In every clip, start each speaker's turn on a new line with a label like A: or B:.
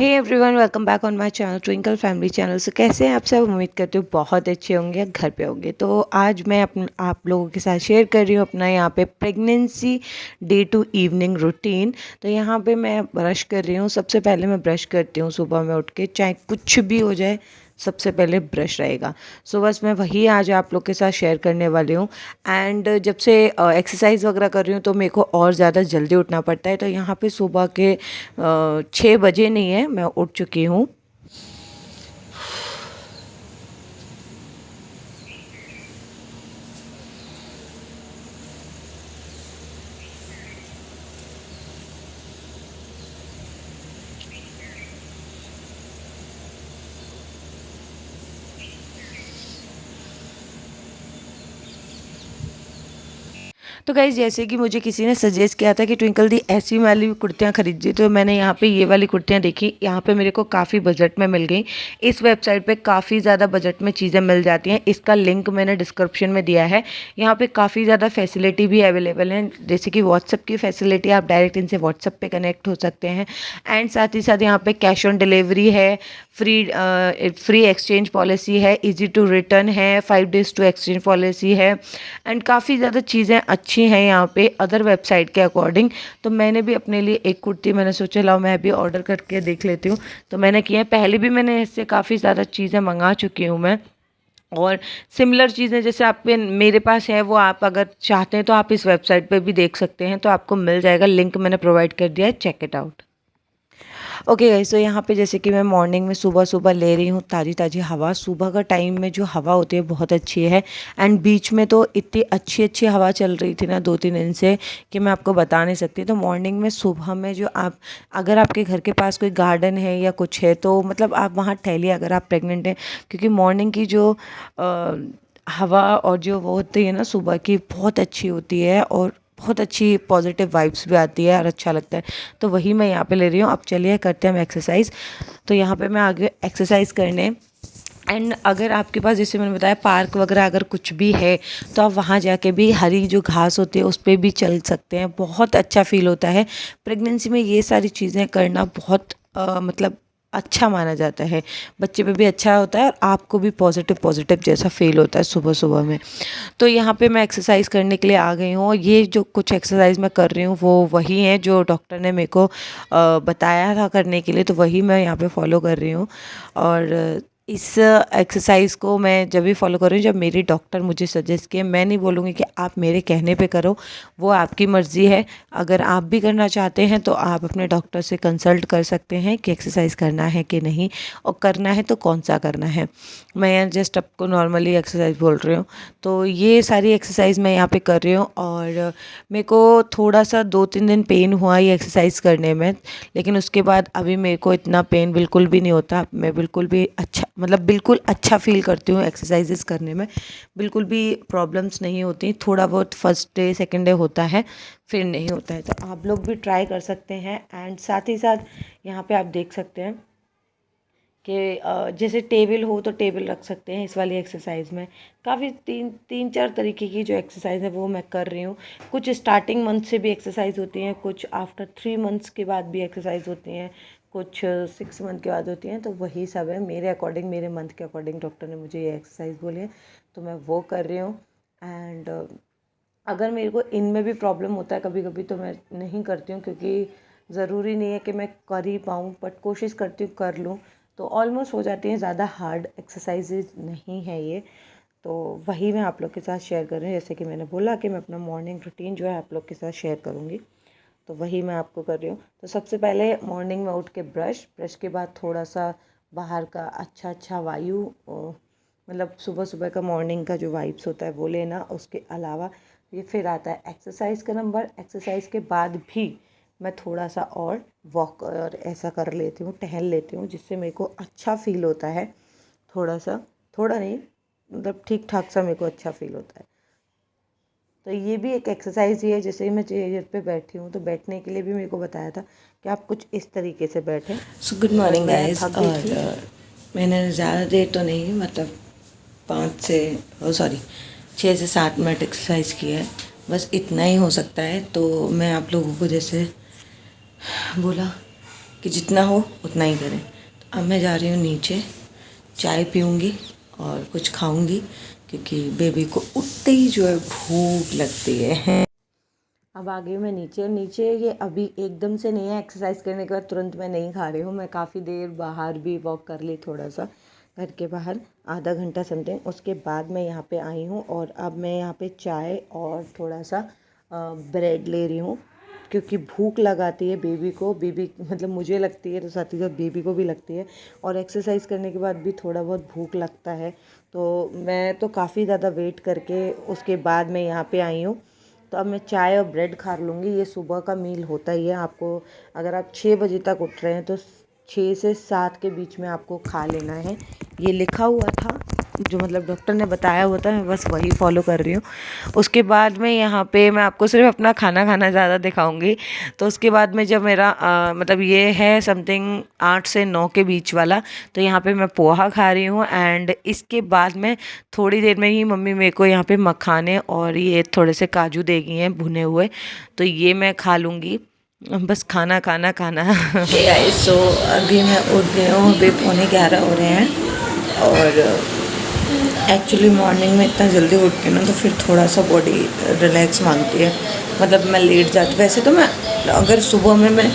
A: Hey everyone, welcome back on my channel Twinkle family channel. से कैसे हैं आप सब? उम्मीद करती हूँ बहुत अच्छे होंगे, घर पे होंगे। तो आज मैं आप लोगों के साथ शेयर कर रही हूँ अपना यहाँ पे pregnancy day two evening routine. तो यहाँ पे मैं ब्रश कर रही हूँ। सबसे पहले मैं ब्रश करती हूँ सुबह में उठ के, चाहे कुछ भी हो जाए सबसे पहले ब्रश रहेगा। सो बस मैं वही आज आप लोग के साथ शेयर करने वाली हूँ। एंड जब से एक्सरसाइज वगैरह कर रही हूँ तो मेरे को और ज़्यादा जल्दी उठना पड़ता है। तो यहाँ पे सुबह के 6 बजे नहीं है, मैं उठ चुकी हूँ। तो गाइज़, जैसे कि मुझे किसी ने सजेस्ट किया था कि ट्विंकल दी ऐसी वाली कुर्तियाँ खरीदिए, तो मैंने यहाँ पे ये वाली कुर्तियाँ देखी। यहाँ पे मेरे को काफ़ी बजट में मिल गई। इस वेबसाइट पे काफ़ी ज़्यादा बजट में चीज़ें मिल जाती हैं। इसका लिंक मैंने डिस्क्रिप्शन में दिया है। यहाँ पे काफ़ी ज़्यादा फैसिलिटी भी अवेलेबल है, जैसे कि व्हाट्सअप की फैसिलिटी, आप डायरेक्ट इनसे व्हाट्सअप पे कनेक्ट हो सकते हैं। एंड साथ ही साथ यहाँ पे कैश ऑन डिलीवरी है, फ्री एक्सचेंज पॉलिसी है, ईजी टू रिटर्न है, 5 days टू एक्सचेंज पॉलिसी है। एंड काफ़ी ज़्यादा चीज़ें अच्छी हैं यहाँ पे अदर वेबसाइट के अकॉर्डिंग। तो मैंने भी अपने लिए एक कुर्ती, मैंने सोचा लाओ मैं भी ऑर्डर करके देख लेती हूँ। तो मैंने किया है। पहले भी मैंने इससे काफ़ी ज़्यादा चीज़ें मंगा चुकी हूँ मैं। और सिमिलर चीज़ें जैसे आप पे मेरे पास है, वो आप अगर चाहते हैं तो आप इस वेबसाइट पे भी देख सकते हैं। तो आपको मिल जाएगा, लिंक मैंने प्रोवाइड कर दिया है, check it out. Okay guys, तो यहाँ पे जैसे कि मैं मॉर्निंग में सुबह सुबह ले रही हूँ ताज़ी ताज़ी हवा। सुबह का टाइम में जो हवा होती है बहुत अच्छी है। एंड बीच में तो इतनी अच्छी अच्छी हवा चल रही थी ना 2-3 दिन से, कि मैं आपको बता नहीं सकती। तो मॉर्निंग में सुबह में जो आप, अगर आपके घर के पास कोई गार्डन है या कुछ है तो मतलब आप वहाँ टहलिए अगर आप प्रेग्नेंट हैं। क्योंकि मॉर्निंग की जो हवा और जो वो होती है ना सुबह की, बहुत अच्छी होती है और बहुत अच्छी पॉजिटिव वाइब्स भी आती है और अच्छा लगता है। तो वही मैं यहाँ पे ले रही हूँ। अब चलिए करते हैं हम एक्सरसाइज। तो यहाँ पे मैं आगे एक्सरसाइज करने। एंड अगर आपके पास, जैसे मैंने बताया, पार्क वगैरह अगर कुछ भी है तो आप वहाँ जाके भी हरी जो घास होती है उस पर भी चल सकते हैं। बहुत अच्छा फील होता है प्रेगनेंसी में। ये सारी चीज़ें करना बहुत मतलब अच्छा माना जाता है। बच्चे पे भी अच्छा होता है और आपको भी पॉजिटिव पॉजिटिव जैसा फील होता है सुबह सुबह में। तो यहाँ पे मैं एक्सरसाइज करने के लिए आ गई हूँ। ये जो कुछ एक्सरसाइज मैं कर रही हूँ वो वही है जो डॉक्टर ने मेरे को बताया था करने के लिए। तो वही मैं यहाँ पे फॉलो कर रही हूँ। और इस एक्सरसाइज को मैं जब भी फॉलो कर रही हूँ जब मेरी डॉक्टर मुझे सजेस्ट किए। मैं नहीं बोलूँगी कि आप मेरे कहने पे करो, वो आपकी मर्ज़ी है। अगर आप भी करना चाहते हैं तो आप अपने डॉक्टर से कंसल्ट कर सकते हैं कि एक्सरसाइज करना है कि नहीं, और करना है तो कौन सा करना है। मैं यहाँ जस्ट आपको नॉर्मली एक्सरसाइज बोल रही हूँ। तो ये सारी एक्सरसाइज मैं यहाँ पे कर रही हूँ। और मेरे को थोड़ा सा 2-3 दिन पेन हुआ ये एक्सरसाइज करने में, लेकिन उसके बाद अभी मेरे को इतना पेन बिल्कुल भी नहीं होता। मैं बिल्कुल भी अच्छा, मतलब बिल्कुल अच्छा फील करती हूँ एक्सरसाइजेस करने में। बिल्कुल भी प्रॉब्लम्स नहीं होती। थोड़ा बहुत फर्स्ट डे सेकेंड डे होता है, फिर नहीं होता है। तो आप लोग भी ट्राई कर सकते हैं। एंड साथ ही साथ यहाँ पे आप देख सकते हैं कि जैसे टेबल हो तो टेबल रख सकते हैं इस वाली एक्सरसाइज में। काफ़ी तीन चार तरीके की जो एक्सरसाइज है वो मैं कर रही हूँ। कुछ स्टार्टिंग मंथ से भी एक्सरसाइज होती हैं, कुछ आफ्टर 3 मंथ्स के बाद भी एक्सरसाइज होती हैं, कुछ 6 मंथ के बाद होती हैं। तो वही सब है मेरे अकॉर्डिंग, मेरे मंथ के अकॉर्डिंग डॉक्टर ने मुझे ये एक्सरसाइज बोली है, तो मैं वो कर रही हूँ। एंड अगर मेरे को इनमें भी प्रॉब्लम होता है कभी कभी तो मैं नहीं करती हूँ, क्योंकि ज़रूरी नहीं है कि मैं कर ही पाऊँ, बट कोशिश करती हूँ कर लूँ। तो ऑलमोस्ट हो जाती हैं, ज़्यादा हार्ड एक्सरसाइजेज नहीं है ये। तो वही मैं आप लोग के साथ शेयर कर रही हूँ। जैसे कि मैंने बोला कि मैं अपना मॉर्निंग रूटीन जो है आप लोग के साथ शेयर करूँगी, तो वही मैं आपको कर रही हूँ। तो सबसे पहले मॉर्निंग में उठ के ब्रश के बाद थोड़ा सा बाहर का अच्छा अच्छा वायु, मतलब सुबह सुबह का मॉर्निंग का जो वाइब्स होता है वो लेना। उसके अलावा ये फिर आता है एक्सरसाइज का नंबर। एक्सरसाइज के बाद भी मैं थोड़ा सा और वॉक और ऐसा कर लेती हूँ, टहल लेती हूँ, जिससे मेरे को अच्छा फील होता है। थोड़ा सा, थोड़ा नहीं, मतलब ठीक ठाक सा मेरे को अच्छा फील होता है। तो ये भी एक एक्सरसाइज ही है। जैसे ही मैं चेयर पे बैठी हूँ तो बैठने के लिए भी मेरे को बताया था कि आप कुछ इस तरीके से बैठें।
B: सो गुड मॉर्निंग
A: मैं
B: गाइस।
A: थक गई थी।
B: और मैंने ज़्यादा देर तो नहीं, मतलब 6 से 7 मिनट एक्सरसाइज की है, बस इतना ही हो सकता है। तो मैं आप लोगों को जैसे बोला कि जितना हो उतना ही करें। तो अब मैं जा रही हूँ नीचे, चाय पीऊँगी और कुछ खाऊँगी, क्योंकि बेबी को उठते ही जो है भूख लगती है।
A: अब आ गई हूँ मैं नीचे। नीचे ये अभी एकदम से नहीं है, एक्सरसाइज करने के बाद तुरंत मैं नहीं खा रही हूँ। मैं काफ़ी देर बाहर भी वॉक कर ली, थोड़ा सा घर के बाहर, आधा घंटा समथिंग। उसके बाद मैं यहाँ पे आई हूँ और अब मैं यहाँ पे चाय और थोड़ा सा ब्रेड ले रही हूँ, क्योंकि भूख लगाती है बेबी को। बेबी मतलब मुझे लगती है तो साथ ही साथ बेबी को भी लगती है, और एक्सरसाइज करने के बाद भी थोड़ा बहुत भूख लगता है। तो मैं तो काफ़ी ज़्यादा वेट करके उसके बाद मैं यहाँ पे आई हूँ। तो अब मैं चाय और ब्रेड खा लूँगी। ये सुबह का मील होता ही है। आपको अगर आप 6 बजे तक उठ रहे हैं तो 6 से 7 के बीच में आपको खा लेना है। ये लिखा हुआ था, जो मतलब डॉक्टर ने बताया हुआ था, मैं बस वही फॉलो कर रही हूँ। उसके बाद में यहाँ पे मैं आपको सिर्फ अपना खाना खाना ज़्यादा दिखाऊंगी। तो उसके बाद में जब मेरा मतलब ये है समथिंग 8 से 9 के बीच वाला, तो यहाँ पे मैं पोहा खा रही हूँ। एंड इसके बाद में थोड़ी देर में ही मम्मी मेरे को यहाँ पे मखाने और ये थोड़े से काजू दे गई हैं भुने हुए, तो ये मैं खा लूँगी। बस खाना खाना खाना।
B: हे गाइस, सो अभी मैं उठ गई हूँ, अभी 11:15 हो रहे हैं। और एक्चुअली मॉर्निंग में इतना जल्दी उठ के ना तो फिर थोड़ा सा बॉडी रिलैक्स मांगती है। मतलब मैं लेट जाती, वैसे तो मैं अगर सुबह में मैं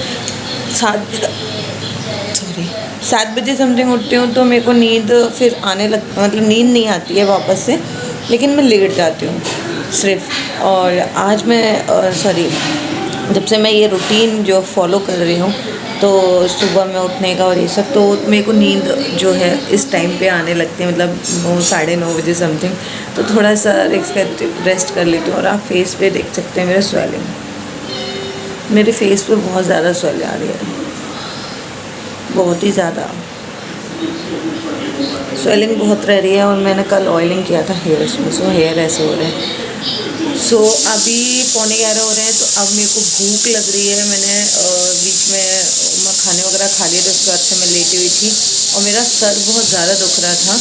B: 7 बजे समथिंग उठती हूँ तो मेरे को नींद फिर आने लग, मतलब नींद नहीं आती है वापस से, लेकिन मैं लेट जाती हूँ सिर्फ। और आज मैं जब से मैं ये रूटीन जो फॉलो कर रही हूँ, तो सुबह में उठने का और ये सब, तो मेरे को नींद जो है इस टाइम पे आने लगती है, मतलब 9 साढ़े 9 बजे समथिंग। तो थोड़ा सा रेस्ट कर लेती हूँ। और आप फेस पे देख सकते हैं मेरा स्वेलिंग, मेरे फेस पे बहुत ज़्यादा स्वेलिंग आ रही है, बहुत ही ज़्यादा स्वेलिंग बहुत रह रही है। और मैंने कल ऑयलिंग किया था हेयर्स में, सो हेयर ऐसे हो रहे हैं। सो अभी 11:15 हो रहे हैं, तो अब मेरे को भूख लग रही है। मैंने बीच में खाने वगैरह खा लिए, तो उसके बाद से मैं लेटी हुई थी और मेरा सर बहुत ज़्यादा दुख रहा था।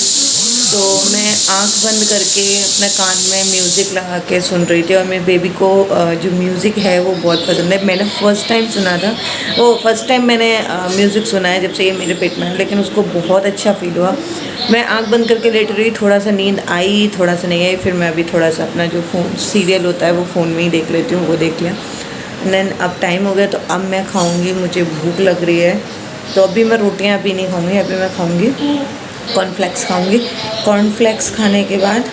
B: तो मैं आंख बंद करके अपने कान में म्यूज़िक लगा के सुन रही थी। और मेरे बेबी को जो म्यूज़िक है वो बहुत पसंद है। मैंने फ़र्स्ट टाइम सुना था, वो फर्स्ट टाइम मैंने म्यूज़िक सुना है जब से ये मेरे पेट में है, लेकिन उसको बहुत अच्छा फील हुआ। मैं आंख बंद करके लेट रही, थोड़ा सा नींद आई, थोड़ा सा नहीं आई। फिर मैं अभी थोड़ा सा अपना जो फ़ोन सीरियल होता है वो फ़ोन में ही देख लेती हूँ, वो देख लिया। देन अब टाइम हो गया, तो अब मैं खाऊंगी, मुझे भूख लग रही है। तो अभी मैं रोटियां अभी नहीं खाऊंगी, अभी मैं खाऊंगी कॉर्नफ्लेक्स खाऊंगी। कॉर्नफ्लेक्स खाने के बाद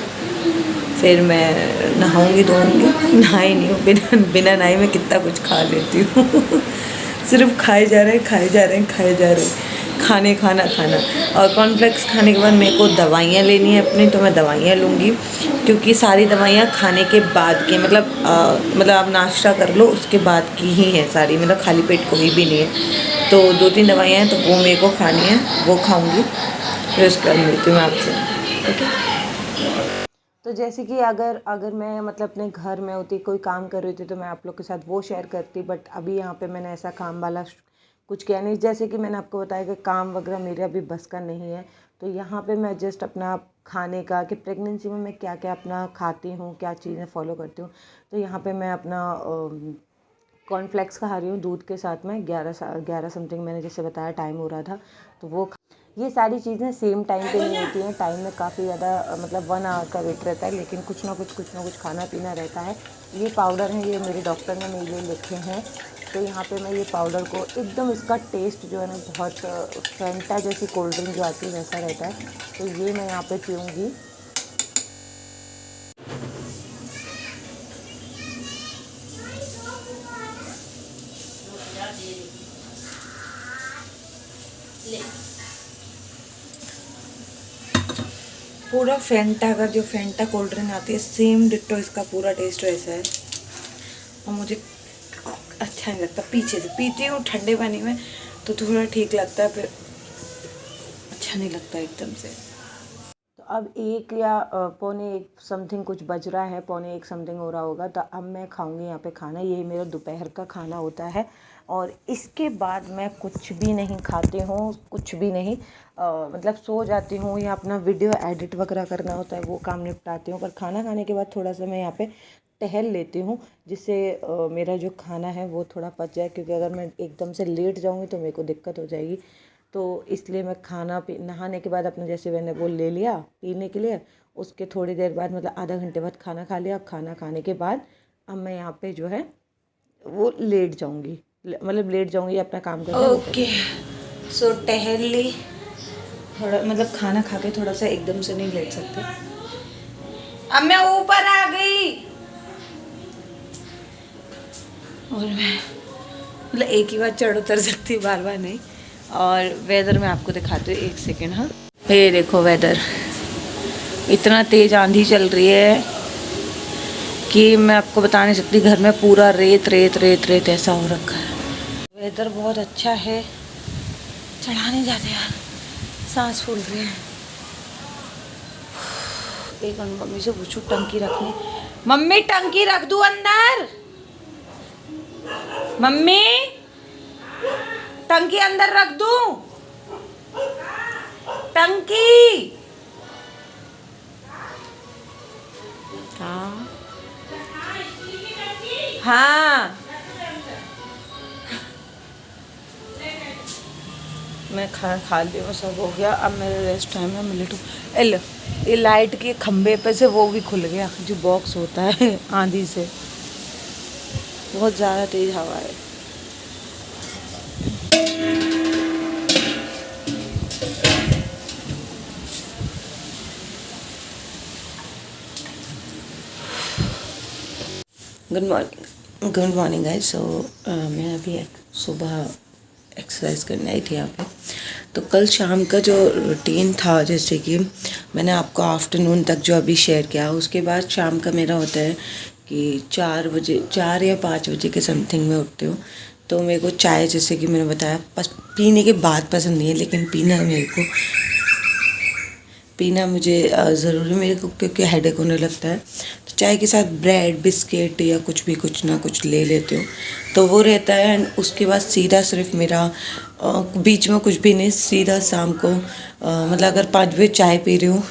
B: फिर मैं नहाऊंगी धोऊंगी। नहाई नहीं हूँ, बिना बिना नहाई मैं कितना कुछ खा लेती हूँ। सिर्फ खाए जा रहे हैं, खाए जा रहे हैं, खाए जा रहे हैं, खाना खाना। और कॉर्नफ्लेक्स खाने के बाद मेरे को दवाइयाँ लेनी है अपनी, तो मैं दवाइयाँ लूँगी, क्योंकि सारी दवाइयाँ खाने के बाद की, मतलब आप नाश्ता कर लो उसके बाद की ही है सारी, मतलब खाली पेट कोई भी नहीं है। तो 2-3 दवाइयाँ हैं, तो वो मेरे को खानी है, वो खाऊँगी। फिर उसके बाद मिलती हूँ मैं आपसे, ठीक है।
A: तो जैसे कि अगर अगर मैं मतलब अपने घर में होती, कोई काम कर रही थी, तो मैं आप लोग के साथ वो शेयर करती। बट अभी यहाँ पे मैंने ऐसा काम वाला कुछ किया नहीं। जैसे कि मैंने आपको बताया कि काम वगैरह मेरे अभी बस का नहीं है, तो यहाँ पे मैं जस्ट अपना खाने का, कि प्रेगनेंसी में मैं क्या क्या अपना खाती हूँ, क्या चीज़ें फॉलो करती हूँ। तो यहाँ पे मैं अपना कॉर्नफ्लेक्स खा रही हूँ दूध के साथ में। 11 समथिंग मैंने जैसे बताया टाइम हो रहा था, तो वो ये सारी चीज़ें सेम टाइम पे नहीं होती हैं। टाइम में काफ़ी ज़्यादा मतलब 1 आवर का वेट रहता है, लेकिन कुछ ना कुछ खाना पीना रहता है। ये पाउडर है, ये मेरे डॉक्टर ने मेरे लिए लिखे हैं। तो यहाँ पे मैं ये पाउडर को एकदम, इसका टेस्ट जो है ना बहुत फैंटा जैसी कोल्ड ड्रिंक जो आती है वैसा रहता है, तो ये मैं यहाँ पे पीऊँगी।
B: पूरा फेंटा का, जो फेंटा कोल्ड ड्रिंक आती है सेम डिट्टो इसका पूरा टेस्ट वैसा है। और मुझे अच्छा नहीं लगता, पीछे से पीती हूँ ठंडे पानी में तो थोड़ा ठीक लगता है, फिर अच्छा नहीं लगता एकदम से।
A: तो अब 1 या 1:45 समथिंग कुछ बज रहा है, 1:45 समथिंग हो रहा होगा। तो अब मैं खाऊंगी यहाँ पे खाना। ये मेरा दोपहर का खाना होता है, और इसके बाद मैं कुछ भी नहीं खाती हूँ, कुछ भी नहीं। मतलब सो जाती हूँ, या अपना वीडियो एडिट वगैरह करना होता है वो काम निपटाती हूँ। पर खाना खाने के बाद थोड़ा सा मैं यहाँ पे टहल लेती हूँ, जिससे मेरा जो खाना है वो थोड़ा पच जाए, क्योंकि अगर मैं एकदम से लेट जाऊँगी तो मेरे को दिक्कत हो जाएगी। तो इसलिए मैं नहाने के बाद अपने जैसे मैंने वो ले लिया पीने के लिए, उसके थोड़ी देर बाद मतलब आधा घंटे बाद खाना खा लिया। खाना खाने के बाद अब मैं यहाँ पे जो है वो लेट जाऊँगी, मतलब लेट जाऊँगी अपना काम करने।
B: ओके, सो टहल ली थोड़ा, मतलब खाना खा के थोड़ा सा एकदम से नहीं लेट सकते। अब मैं ऊपर आ गई और मैं मतलब एक ही बार चढ़ उतर सकती हूँ, बार बार नहीं। और वेदर मैं आपको दिखाती हूँ, एक सेकेंड। हाँ, ये देखो वेदर, इतना तेज़ आंधी चल रही है कि मैं आपको बता नहीं सकती। घर में पूरा रेत रेत रेत रेत ऐसा हो रखा है। वेदर बहुत अच्छा है, चढ़ा नहीं जाते यार, सांस फूल रही है। एक मिनट, मम्मी से पूछू टंकी रखनी। मम्मी टंकी रख दूँ अंदर? मम्मी टंकी अंदर रख दूँ? टंकी हाँ हाँ, मैं खाना खा लिया, सब हो गया। अब मेरा रेस्ट टाइम है, मैं लेटूँ। ये लाइट के खंभे पे से वो भी खुल गया, जो बॉक्स होता है आंधी से। बहुत ज़्यादा तेज़ हवा है। Good morning guys. सो मैं अभी सुबह एक्सरसाइज करने आई थी यहाँ पे। तो कल शाम का जो रूटीन था, जैसे कि मैंने आपको आफ्टरनून तक जो अभी शेयर किया, उसके बाद शाम का मेरा होता है कि 4 या 5 बजे के समथिंग में उठती हूँ। तो मेरे को चाय, जैसे कि मैंने बताया, पीने के बाद पसंद नहीं है, लेकिन पीना मुझे ज़रूरी मेरे को, क्योंकि हेडेक होने लगता है। तो चाय के साथ ब्रेड बिस्किट या कुछ ना कुछ ले लेती हूँ, तो वो रहता है। एंड उसके बाद सीधा सिर्फ मेरा बीच में कुछ भी नहीं, सीधा शाम को मतलब अगर 5 बजे चाय पी रही हूँ,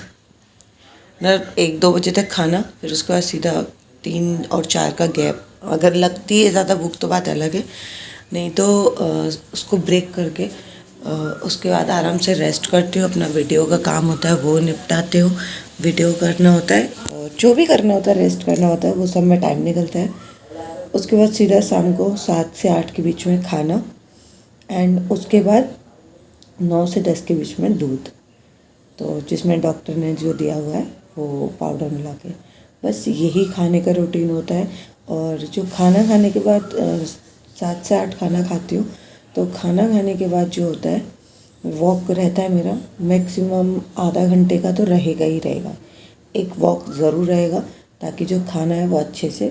B: मतलब 1-2 बजे तक खाना, फिर उसके बाद सीधा 3 और 4 का गैप। अगर लगती है ज़्यादा भूख तो बात अलग है, नहीं तो उसको ब्रेक करके उसके बाद आराम से रेस्ट करती हूँ। अपना वीडियो का काम होता है वो निपटाती हूँ, वीडियो करना होता है और जो भी करना होता है, रेस्ट करना होता है, वो सब में टाइम निकलता है। उसके बाद सीधा शाम को 7 से 8 के बीच में खाना, एंड उसके बाद 9 से 10 के बीच में दूध, तो जिसमें डॉक्टर ने जो दिया हुआ है वो पाउडर मिला के, बस यही खाने का रूटीन होता है। और जो खाना खाने के बाद 7 से 8 खाना खाती हूँ, तो खाना खाने के बाद जो होता है वॉक रहता है मेरा, मैक्सिमम आधा घंटे का तो रहेगा ही रहेगा। एक वॉक ज़रूर रहेगा, ताकि जो खाना है वो अच्छे से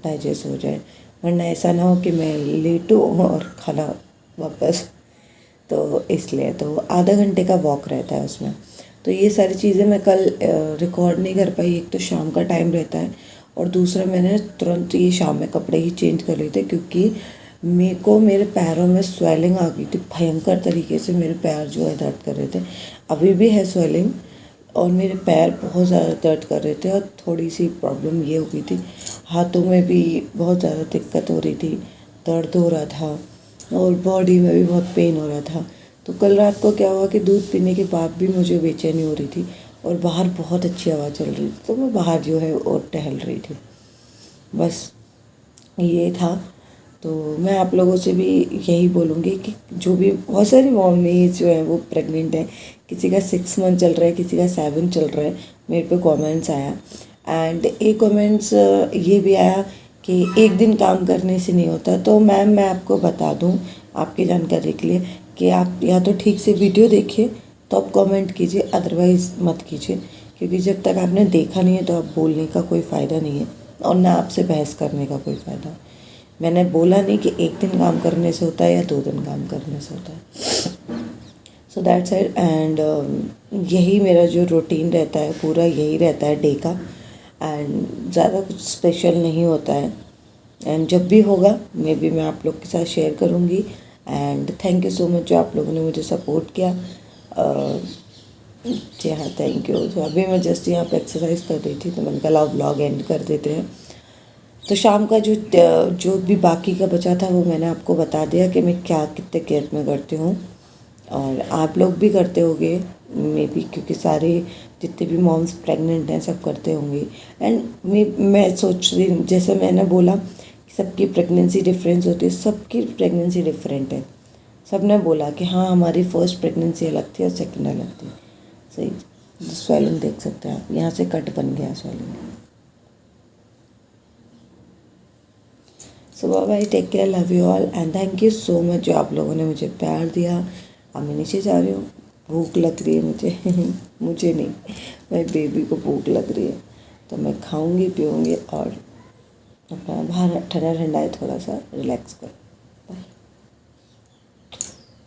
B: डाइजेस्ट हो जाए, वरना ऐसा ना हो कि मैं लेटूँ और खाना वापस। तो इसलिए तो आधा घंटे का वॉक रहता है उसमें। तो ये सारी चीज़ें मैं कल रिकॉर्ड नहीं कर पाई। एक तो शाम का टाइम रहता है, और दूसरा मैंने तुरंत ये शाम में कपड़े ही चेंज कर लिए थे, क्योंकि मेरे पैरों में स्वेलिंग आ गई थी भयंकर तरीके से। मेरे पैर जो है दर्द कर रहे थे, अभी भी है स्वेलिंग, और मेरे पैर बहुत ज़्यादा दर्द कर रहे थे। और थोड़ी सी प्रॉब्लम ये हो गई थी, हाथों में भी बहुत ज़्यादा दिक्कत हो रही थी, दर्द हो रहा था, और बॉडी में भी बहुत पेन हो रहा था। तो कल रात को क्या हुआ कि दूध पीने के बाद भी मुझे बेचैनी हो रही थी, और बाहर बहुत अच्छी हवा चल रही थी, तो मैं बाहर जो है और टहल रही थी, बस ये था। तो मैं आप लोगों से भी यही बोलूँगी कि जो भी, बहुत सारी मम्मीज जो है वो प्रेग्नेंट है, किसी का 6 मंथ चल रहा है, किसी का 7 चल रहा है, मेरे पे कमेंट्स आया। एंड एक कमेंट्स ये भी आया कि एक दिन काम करने से नहीं होता। तो मैम, मैं आपको बता दूं आपकी जानकारी के लिए कि आप या तो ठीक से वीडियो देखिए तो आप कमेंट कीजिए, अदरवाइज़ मत कीजिए, क्योंकि जब तक आपने देखा नहीं है तो आप बोलने का कोई फ़ायदा नहीं है, और ना आपसे बहस करने का कोई फ़ायदा। मैंने बोला नहीं कि एक दिन काम करने से होता है या 2 दिन काम करने से होता है। So that's it. एंड यही मेरा जो रूटीन रहता है पूरा यही रहता है डे का, एंड ज़्यादा कुछ स्पेशल नहीं होता है। एंड जब भी होगा मैं आप लोग के साथ शेयर करूँगी। And thank you so much जो आप लोगों ने मुझे सपोर्ट किया। जी हाँ, थैंक यू। तो अभी मैं जस्ट यहाँ पे एक्सरसाइज कर रही थी, तो मैंने कहा व्लॉग एंड कर देते हैं। तो शाम का जो भी बाकी का बचा था वो मैंने आपको बता दिया कि मैं क्या कितने केयर में करती हूँ, और आप लोग भी करते होंगे मे बी, क्योंकि सारे जितने भी मॉम्स प्रेग्नेंट हैं सब करते होंगे। एंड मैं सोच रही हूँ, जैसे मैंने बोला कि सबकी प्रेगनेंसी डिफरेंस होती है, सबकी प्रेगनेंसी डिफरेंट है। सब ने बोला कि हाँ हमारी फर्स्ट प्रेगनेंसी अलग थी और सेकंड अलग थी। सही, स्वेलिंग देख सकते हैं आप, यहाँ से कट बन गया swelling. So bye bye, take care, love you all and thank you so much जो आप लोगों ने मुझे प्यार दिया। अब मैं नीचे जा रही हूँ, भूख लग रही है मुझे मुझे नहीं, मेरे बेबी को भूख लग रही है, तो मैं खाऊंगी पीऊँगी और अपना बाहर ठंडा ठंडा है थोड़ा सा रिलैक्स कर।